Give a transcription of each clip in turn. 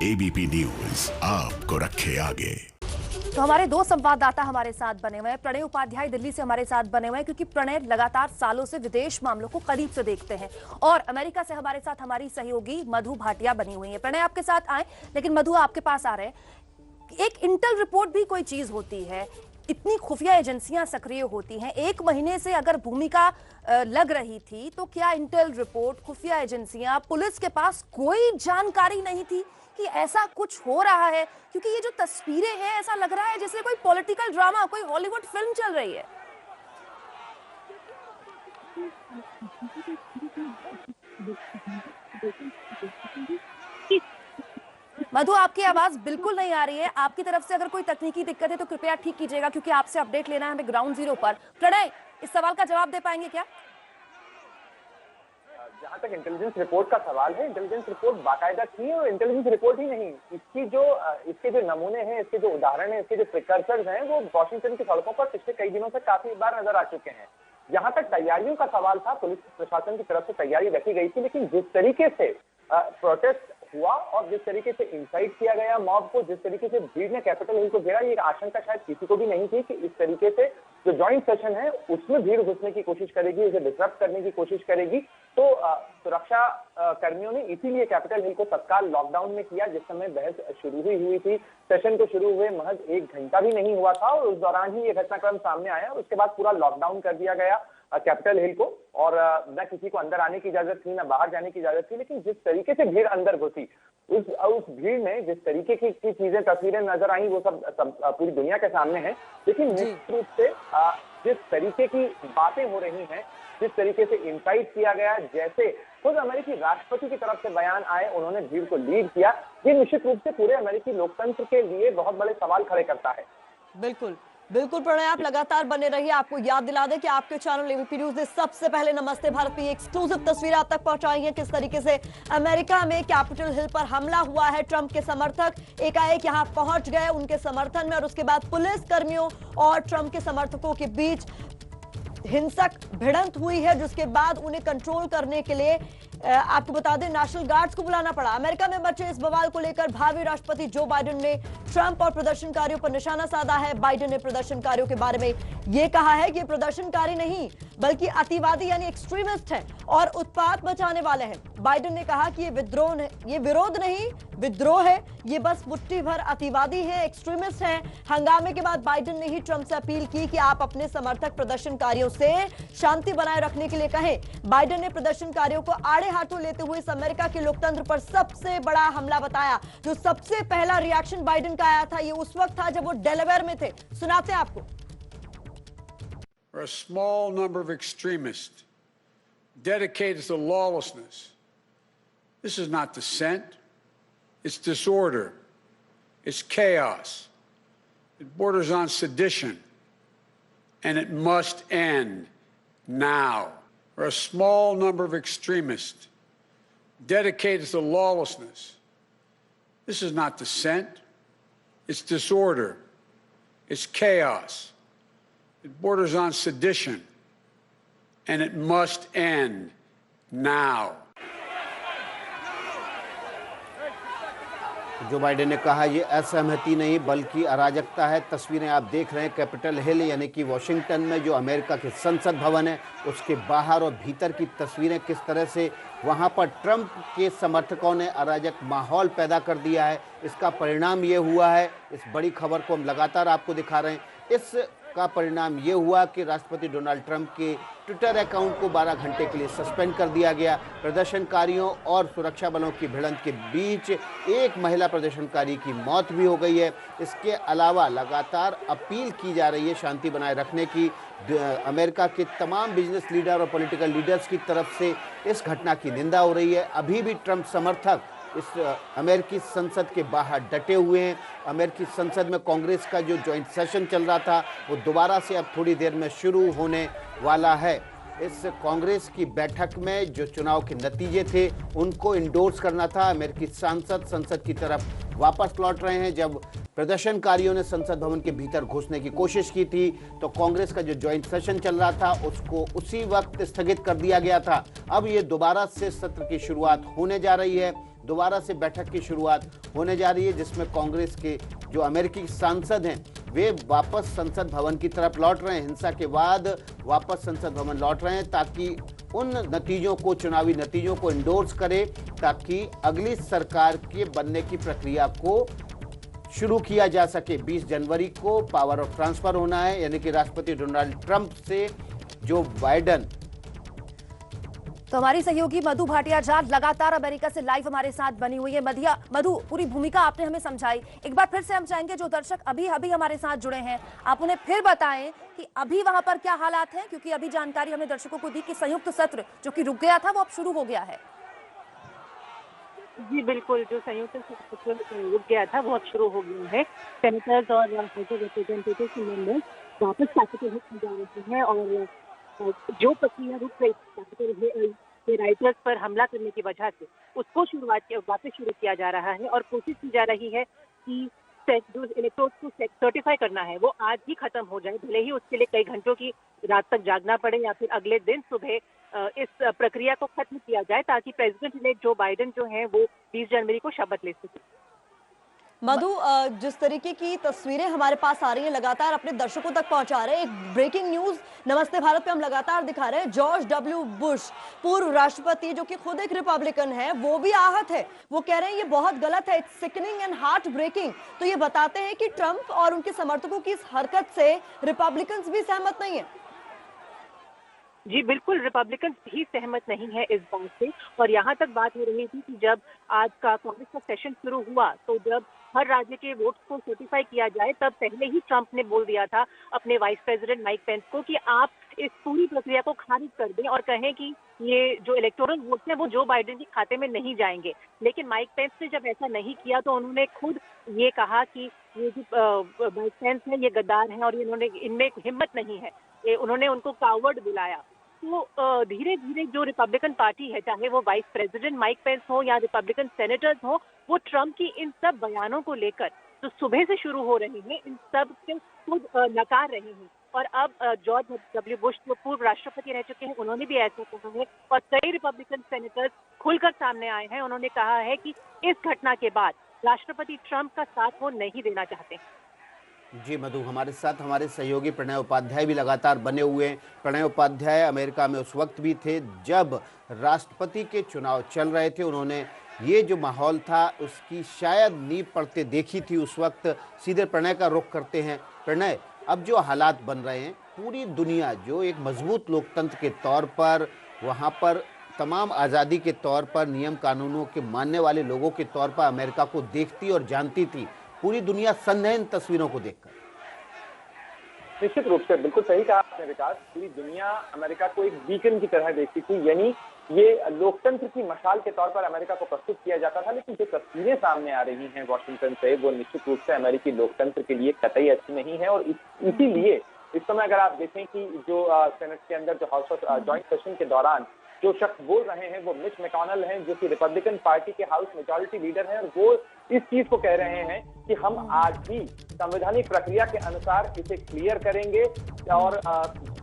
ABP news आपको रखे आगे। तो हमारे दो संवाददाता हमारे साथ बने हुए हैं। प्रणय उपाध्याय दिल्ली से हमारे साथ बने हुए हैं क्योंकि प्रणय लगातार सालों से विदेश मामलों को करीब से देखते हैं और अमेरिका से हमारे साथ हमारी सहयोगी मधु भाटिया बनी हुई है। प्रणय आपके साथ आए, लेकिन मधु आपके पास आ रहे हैं। एक इंटेल रिपोर्ट भी कोई चीज होती है, इतनी खुफिया एजेंसियां सक्रिय होती हैं। एक महीने से अगर भूमिका लग रही थी तो क्या इंटेल रिपोर्ट, खुफिया एजेंसियां, पुलिस के पास कोई जानकारी नहीं थी कि ऐसा कुछ हो रहा है? क्योंकि ये जो तस्वीरें हैं, ऐसा लग रहा है जैसे कोई पॉलिटिकल ड्रामा, कोई हॉलीवुड फिल्म चल रही है। मधु, आपकी आवाज बिल्कुल नहीं आ रही है। आपकी तरफ से अगर कोई तकनीकी दिक्कत है तो कृपया ठीक कीजिएगा, क्योंकि आपसे अपडेट लेना है हमें ग्राउंड जीरो पर। प्रणय, इस सवाल का जवाब दे पाएंगे क्या? जहाँ तक इंटेलिजेंस रिपोर्ट का सवाल है, इंटेलिजेंस रिपोर्ट बाकायदा थी और इंटेलिजेंस रिपोर्ट ही नहीं, इसके जो नमूने हैं, इसके जो उदाहरण हैं, इसके जो प्रिकर्सर्स हैं, वो वॉशिंगटन की सड़कों पर पिछले कई दिनों से काफी बार नजर आ चुके हैं। जहाँ तक तैयारियों का सवाल था, पुलिस प्रशासन की तरफ से तैयारी रखी गई थी, लेकिन जिस तरीके से प्रोटेस्ट हुआ और जिस तरीके से इंसाइट किया गया मॉब को, जिस तरीके से भीड़ ने कैपिटल हिल को घेरा, ये आशंका शायद किसी को भी नहीं थी कि इस तरीके से जो जॉइंट सेशन है उसमें भीड़ घुसने की कोशिश करेगी, उसे डिसरप्ट करने की कोशिश करेगी। तो सुरक्षा कर्मियों ने इसीलिए कैपिटल हिल को तत्काल लॉकडाउन में किया। जिस समय बहस शुरू हुई थी, सेशन को शुरू हुए महज 1 घंटा भी नहीं हुआ था और उस दौरान ही ये घटनाक्रम सामने आया और उसके बाद पूरा लॉकडाउन कर दिया गया कैपिटल हिल को, और न किसी को अंदर आने की इजाजत थी, न बाहर जाने की इजाजत थी। लेकिन जिस तरीके से भीड़ अंदर घुसी, उस भीड़ में जिस तरीके की चीजें, तस्वीरें नजर आई, वो सब पूरी दुनिया के सामने है। लेकिन निश्चित रूप से जिस तरीके की बातें हो रही हैं, जिस तरीके से इंसाइट किया गया, जैसे खुद अमेरिकी राष्ट्रपति की तरफ से बयान आए, उन्होंने भीड़ को लीड किया, ये निश्चित रूप से पूरे अमेरिकी लोकतंत्र के लिए बहुत बड़े सवाल खड़े करता है। बिल्कुल बिल्कुल प्रणय, आप लगातार बने रहिए। आपको याद दिला दें कि आपके चैनल एबीपी न्यूज ने सबसे पहले नमस्ते भारत की एक्सक्लूसिव तस्वीर आप तक पहुंचाई है। किस तरीके से अमेरिका में कैपिटल हिल पर हमला हुआ है, ट्रंप के समर्थक एकाएक यहां पहुंच गए उनके समर्थन में, और उसके बाद पुलिस कर्मियों और ट्रंप के समर्थकों के बीच हिंसक भिड़ंत हुई है, जिसके बाद उन्हें कंट्रोल करने के लिए आपको बता दें नेशनल गार्ड्स को बुलाना पड़ा। अमेरिका में मचे इस बवाल को लेकर भावी राष्ट्रपति जो बाइडेन ने ट्रंप और प्रदर्शनकारियों पर निशाना साधा है। बाइडेन ने प्रदर्शनकारियों के बारे में यह कहा है कि ये प्रदर्शनकारी नहीं बल्कि अतिवादी यानी एक्सट्रीमिस्ट हैं और उत्पात मचाने वाले हैं। बाइडेन ने कहा कि ये विरोध नहीं विद्रोह है, ये बस मुट्ठी भर अतिवादी हैं, एक्सट्रीमिस्ट हैं। हंगामे के बाद बाइडेन ने ही ट्रंप से अपील की कि आप अपने समर्थक प्रदर्शनकारियों से शांति बनाए रखने के लिए कहें। बाइडेन ने प्रदर्शनकारियों को आड़े हाथों लेते हुए इस अमेरिका के लोकतंत्र पर सबसे बड़ा हमला बताया। जो सबसे पहला रिएक्शन बाइडेन का आया था, ये उस वक्त था जब वो डेलावेयर में थे। सुनाते हैं आपको। A small number of extremists dedicated to lawlessness. This is not dissent. It's disorder. It's chaos. It borders on sedition. And it must end now. A small number of extremists dedicated to lawlessness. This is not dissent. It's disorder. It's chaos. It borders on sedition, and it must end now. Joe Biden ने कहा ये असहमति नहीं बल्कि अराजकता है। तस्वीरें आप देख रहे हैं कैपिटल हिल यानी कि वॉशिंगटन में जो अमेरिका के संसद भवन है, उसके बाहर और भीतर की तस्वीरें, किस तरह से वहां पर ट्रंप के समर्थकों ने अराजक माहौल पैदा कर दिया है। इसका परिणाम ये हुआ है, इस बड़ी खबर को हम लगातार आपको दिखा रहे हैं, इसका परिणाम ये हुआ कि राष्ट्रपति डोनाल्ड ट्रंप के ट्विटर अकाउंट को 12 घंटे के लिए सस्पेंड कर दिया गया। प्रदर्शनकारियों और सुरक्षा बलों की भिड़ंत के बीच एक महिला प्रदर्शनकारी की मौत भी हो गई है। इसके अलावा लगातार अपील की जा रही है शांति बनाए रखने की। अमेरिका के तमाम बिजनेस लीडर और पॉलिटिकल लीडर्स की तरफ से इस घटना की निंदा हो रही है। अभी भी ट्रंप समर्थक इस अमेरिकी संसद के बाहर डटे हुए हैं। अमेरिकी संसद में कांग्रेस का जो जॉइंट सेशन चल रहा था वो दोबारा से अब थोड़ी देर में शुरू होने वाला है। इस कांग्रेस की बैठक में जो चुनाव के नतीजे थे उनको इंडोर्स करना था। अमेरिकी सांसद संसद की तरफ वापस लौट रहे हैं। जब प्रदर्शनकारियों ने संसद भवन के भीतर घुसने की कोशिश की थी तो कांग्रेस का जो जॉइंट सेशन चल रहा था उसको उसी वक्त स्थगित कर दिया गया था। अब ये दोबारा से सत्र की शुरुआत होने जा रही है। दोबारा से बैठक की शुरुआत होने जा रही है, जिसमें कांग्रेस के जो अमेरिकी सांसद हैं वे वापस संसद भवन की तरफ लौट रहे हैं। हिंसा के बाद वापस संसद भवन लौट रहे हैं ताकि उन नतीजों को, चुनावी नतीजों को इंडोर्स करे, ताकि अगली सरकार के बनने की प्रक्रिया को शुरू किया जा सके। 20 जनवरी को पावर ऑफ ट्रांसफर होना है, यानी कि राष्ट्रपति डोनाल्ड ट्रंप से जो बाइडेन। तो हमारी सहयोगी मधु भाटिया झा लगातार अमेरिका से लाइव हमारे साथ बनी हुई है। मधु, पूरी भूमिका आपने हमें समझाई। एक बार फिर से हम चाहेंगे जो दर्शक अभी अभी हमारे साथ जुड़े हैं, आप उन्हें फिर बताएं कि अभी वहां पर क्या हालात हैं, क्योंकि अभी जानकारी हमने दर्शकों को दी कि संयुक्त सत्र जो कि रुक गया था वो अब शुरू हो गया है। जी बिल्कुल, जो संयुक्त सत्र रुक गया था वो अब शुरू हो गया है। सेनेटर्स और रिप्रेजेंटेटिव मेंबर्स वापस कैपिटल हिल में जा रहे हैं और जो प्रक्रिया रुक गई कैपिटल के राइटर्स पर हमला करने की वजह से उसको वापस शुरू किया जा रहा है और कोशिश की जा रही है कि जो इलेक्टोर्स को सर्टिफाई करना है वो आज ही खत्म हो जाए, भले ही उसके लिए कई घंटों की रात तक जागना पड़े या फिर अगले दिन सुबह इस प्रक्रिया को खत्म किया जाए, ताकि प्रेसिडेंट इलेक्ट जो बाइडेन जो हैं वो 20 जनवरी को शपथ ले सके। मधु, जिस तरीके की तस्वीरें हमारे पास आ रही हैं, लगातार अपने दर्शकों तक पहुंचा रहे हैं। एक ब्रेकिंग न्यूज नमस्ते भारत पे हम लगातार दिखा रहे हैं। जॉर्ज डब्ल्यू बुश, पूर्व राष्ट्रपति जो कि खुद एक रिपब्लिकन है, वो भी आहत है। वो कह रहे हैं ये बहुत गलत है, it's sickening and heart breaking. तो ये बताते हैं कि ट्रंप और उनके समर्थकों की इस हरकत से रिपब्लिकन भी सहमत नहीं है। जी बिल्कुल, रिपब्लिकन ही सहमत नहीं है इस बात से। और यहाँ तक बात हो रही थी कि जब आज का कांग्रेस का सेशन शुरू हुआ तो जब हर राज्य के वोट्स को सर्टिफाई किया जाए, तब पहले ही ट्रंप ने बोल दिया था अपने वाइस प्रेसिडेंट माइक पेंस को कि आप इस पूरी प्रक्रिया को खारिज कर दें और कहें कि ये जो इलेक्टोरल वोट्स हैं वो जो बाइडेन के खाते में नहीं जाएंगे। लेकिन माइक पेंस ने जब ऐसा नहीं किया तो उन्होंने खुद ये कहा कि ये जो माइक पेंस है ये गद्दार हैं और इनमें हिम्मत नहीं है। उन्होंने उनको कावर्ड बुलाया। तो धीरे धीरे जो रिपब्लिकन पार्टी है, चाहे वो वाइस प्रेसिडेंट माइक पेंस हो या रिपब्लिकन सेनेटर्स हो, वो ट्रंप की इन सब बयानों को लेकर जो सुबह से शुरू हो रहे हैं, इन सब से खुद नकार रहे हैं। और अब जॉर्ज डब्ल्यू बुश जो पूर्व राष्ट्रपति रह चुके हैं, उन्होंने भी ऐसा कहा है और कई रिपब्लिकन सेनेटर्स खुलकर सामने आए हैं। उन्होंने कहा है कि इस घटना के बाद राष्ट्रपति ट्रंप का साथ वो नहीं देना चाहते। जी मधु, हमारे साथ हमारे सहयोगी प्रणय उपाध्याय भी लगातार बने हुए हैं। प्रणय उपाध्याय अमेरिका में उस वक्त भी थे जब राष्ट्रपति के चुनाव चल रहे थे। उन्होंने ये जो माहौल था उसकी शायद नींव पड़ते देखी थी उस वक्त। सीधे प्रणय का रुख करते हैं। प्रणय, अब जो हालात बन रहे हैं, पूरी दुनिया जो एक मजबूत लोकतंत्र के तौर पर, वहाँ पर तमाम आज़ादी के तौर पर, नियम कानूनों के मानने वाले लोगों के तौर पर अमेरिका को देखती और जानती थी, पूरी दुनिया सन्न है इन तस्वीरों को देखकर। निश्चित रूप से, बिल्कुल सही कहा आपने विकास। पूरी दुनिया अमेरिका को एक बीकन की तरह देखती थी, यानी ये लोकतंत्र की मशाल के तौर पर अमेरिका को प्रस्तुत किया जाता था। लेकिन जो तस्वीरें सामने आ रही हैं वॉशिंगटन से, वो निश्चित रूप से अमेरिकी लोकतंत्र के लिए कतई अच्छी नहीं है। और इसीलिए इस समय अगर आप देखें कि जो सेनेट के अंदर जो हाउस ऑफ जॉइंट सेशन के दौरान जो शख्स बोल रहे हैं वो मिच मैकॉनेल हैं, जो कि रिपब्लिकन पार्टी के हाउस मेजॉरिटी लीडर हैं, और वो इस चीज को कह रहे हैं कि हम आज ही संवैधानिक प्रक्रिया के अनुसार इसे क्लियर करेंगे और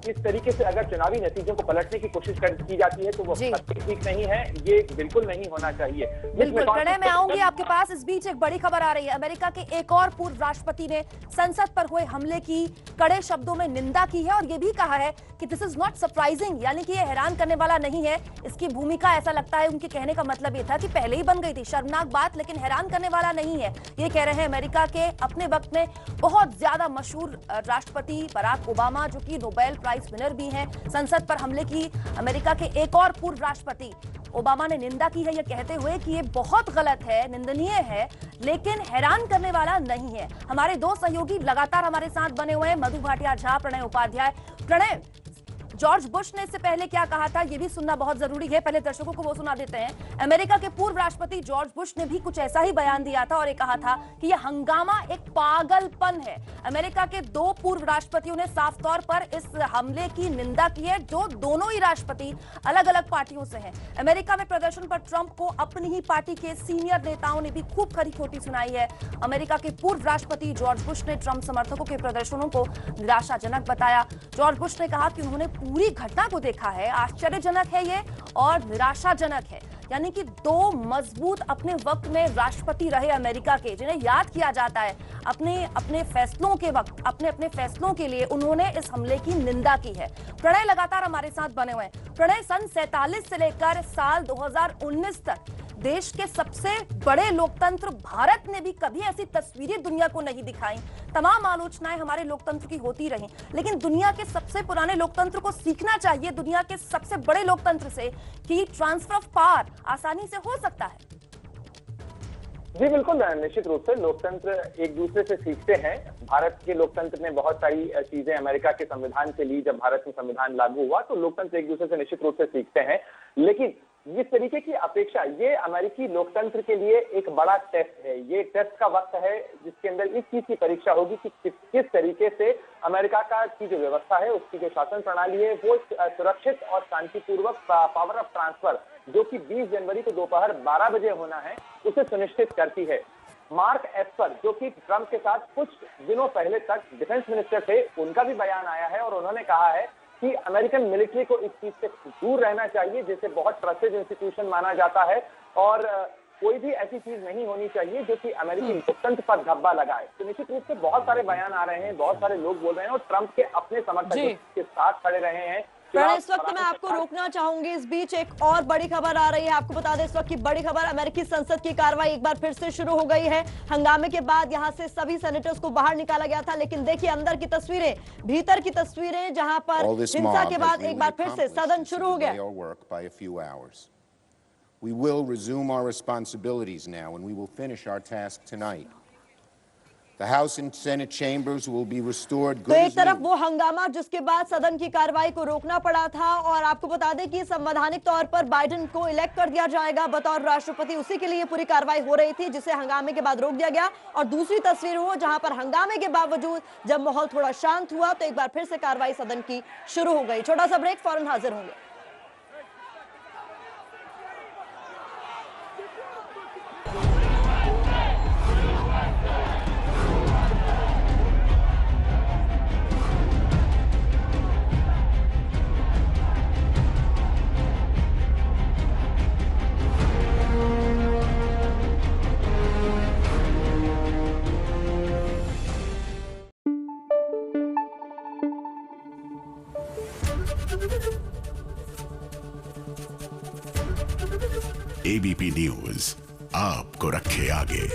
इस तरीके से अगर चुनावी नतीजों को पलटने की कोशिश की जाती है तो वो ठीक नहीं है, ये बिल्कुल नहीं होना चाहिए। बिल्कुल प्रणय, मैं आऊंगी आपके पास। इस बीच एक बड़ी खबर आ रही है। अमेरिका के एक और पूर्व राष्ट्रपति ने संसद पर हुए हमले की कड़े शब्दों में निंदा की है और ये भी कहा है कि दिस इज नॉट सरप्राइजिंग, यानी कि ये हैरान करने वाला नहीं है। इसकी भूमिका, ऐसा लगता है उनके कहने का मतलब ये था कि पहले ही बन गई थी, शर्मनाक बात, लेकिन हैरान करने वाला नहीं है। ये कह रहे हैं अमेरिका के अपने वक्त में बहुत ज्यादा मशहूर राष्ट्रपति बराक ओबामा, जो कि नोबेल प्राइज विनर भी हैं। संसद पर हमले की अमेरिका के एक और पूर्व राष्ट्रपति ओबामा ने निंदा की है, यह कहते हुए कि ये बहुत गलत है, निंदनीय है, लेकिन हैरान करने वाला नहीं है। हमारे दो सहयोगी लगातार हमारे साथ बने हुए हैं, मधु भाटिया झा, प्रणय उपाध्याय। प्रणय, जॉर्ज बुश ने इससे पहले क्या कहा था ये भी सुनना बहुत जरूरी है, पहले दर्शकों को वो सुना देते हैं। अमेरिका के पूर्व राष्ट्रपति जॉर्ज बुश ने भी कुछ ऐसा ही बयान दिया था और ये कहा था कि यह हंगामा एक पागलपन है। अमेरिका के दो पूर्व राष्ट्रपतियों ने साफ तौर पर इस हमले की निंदा की है, जो दोनों ही राष्ट्रपति अलग अलग पार्टियों से हैं। अमेरिका में प्रदर्शन पर ट्रंप को अपनी ही पार्टी के सीनियर नेताओं ने भी खूब खरी खोटी सुनाई है। अमेरिका के पूर्व राष्ट्रपति जॉर्ज बुश ने ट्रंप समर्थकों के प्रदर्शनों को निराशाजनक बताया। जॉर्ज बुश ने कहा कि उन्होंने पूरी घटना को देखा है, आश्चर्यजनक है ये और निराशाजनक है, यानी कि दो मजबूत अपने वक्त में राष्ट्रपति रहे अमेरिका के, जिन्हें याद किया जाता है अपने फैसलों के वक्त, अपने फैसलों के लिए उन्होंने इस हमले की निंदा की है। प्रणय लगातार हमारे साथ बने हुए हैं। प्रणय, सन 47 से लेकर साल 2019 तक देश के सबसे बड़े लोकतंत्र भारत ने भी कभी ऐसी तस्वीरें दुनिया को नहीं दिखाई। तमाम आलोचनाएं हमारे लोकतंत्र की होती रही, लेकिन दुनिया के सबसे पुराने लोकतंत्र को सीखना चाहिए दुनिया के सबसे बड़े लोकतंत्र से कि ट्रांसफर ऑफ पावर आसानी से हो सकता है। जी बिल्कुल, निश्चित रूप से लोकतंत्र एक दूसरे से सीखते हैं। भारत के लोकतंत्र ने बहुत सारी चीजें अमेरिका के संविधान से ली। जब भारत में संविधान लागू हुआ तो लोकतंत्र एक दूसरे से निश्चित रूप से सीखते हैं, लेकिन जिस तरीके की अपेक्षा, ये अमेरिकी लोकतंत्र के लिए एक बड़ा टेस्ट है। ये टेस्ट का वक्त है जिसके अंदर इस चीज की परीक्षा होगी कि किस तरीके से अमेरिका की जो व्यवस्था है, उसकी जो शासन प्रणाली है, वो सुरक्षित और शांतिपूर्वक पावर ऑफ ट्रांसफर, जो कि 20 जनवरी को दोपहर 12 बजे होना है, उसे सुनिश्चित करती है। मार्क एस्पर, जो कि ट्रंप के साथ कुछ दिनों पहले तक डिफेंस मिनिस्टर थे, उनका भी बयान आया है और उन्होंने कहा है कि अमेरिकन मिलिट्री को इस चीज से दूर रहना चाहिए, जिसे बहुत ट्रस्टेड इंस्टीट्यूशन माना जाता है, और कोई भी ऐसी चीज नहीं होनी चाहिए जो कि अमेरिकी लोकतंत्र पर धब्बा लगाए। तो निश्चित रूप से बहुत सारे बयान आ रहे हैं, बहुत सारे लोग बोल रहे हैं और ट्रंप के अपने समर्थक के साथ खड़े रहे हैं। प्रणय, इस वक्त मैं आपको रोकना चाहूंगी। इस बीच एक और बड़ी खबर आ रही है। आपको बता दें, इस वक्त की बड़ी खबर, अमेरिकी संसद की कार्रवाई एक बार फिर से शुरू हो गई है। हंगामे के बाद यहां से सभी सेनेटर्स को बाहर निकाला गया था, लेकिन देखिए अंदर की तस्वीरें, भीतर की तस्वीरें, जहां पर हिंसा के बाद एक बार फिर से सदन शुरू हो गया। We will resume our responsibilities now and we will finish our task tonight. The House and Senate chambers will be restored. तो एक तरफ वो हंगामा जिसके बाद सदन की कार्रवाई को रोकना पड़ा था, और आपको बता दें कि संवैधानिक तौर पर बाइडेन को इलेक्ट कर दिया जाएगा बतौर राष्ट्रपति, उसी के लिए पूरी कार्रवाई हो रही थी, जिसे हंगामे के बाद रोक दिया गया। और दूसरी तस्वीर वो जहां पर हंगामे के बावजूद जब माहौल थोड़ा शांत हुआ तो एक बार फिर से कार्रवाई सदन की शुरू हो गई। छोटा सा ब्रेक, फौरन हाजिर होंगे। एबीपी न्यूज आपको रखे आगे।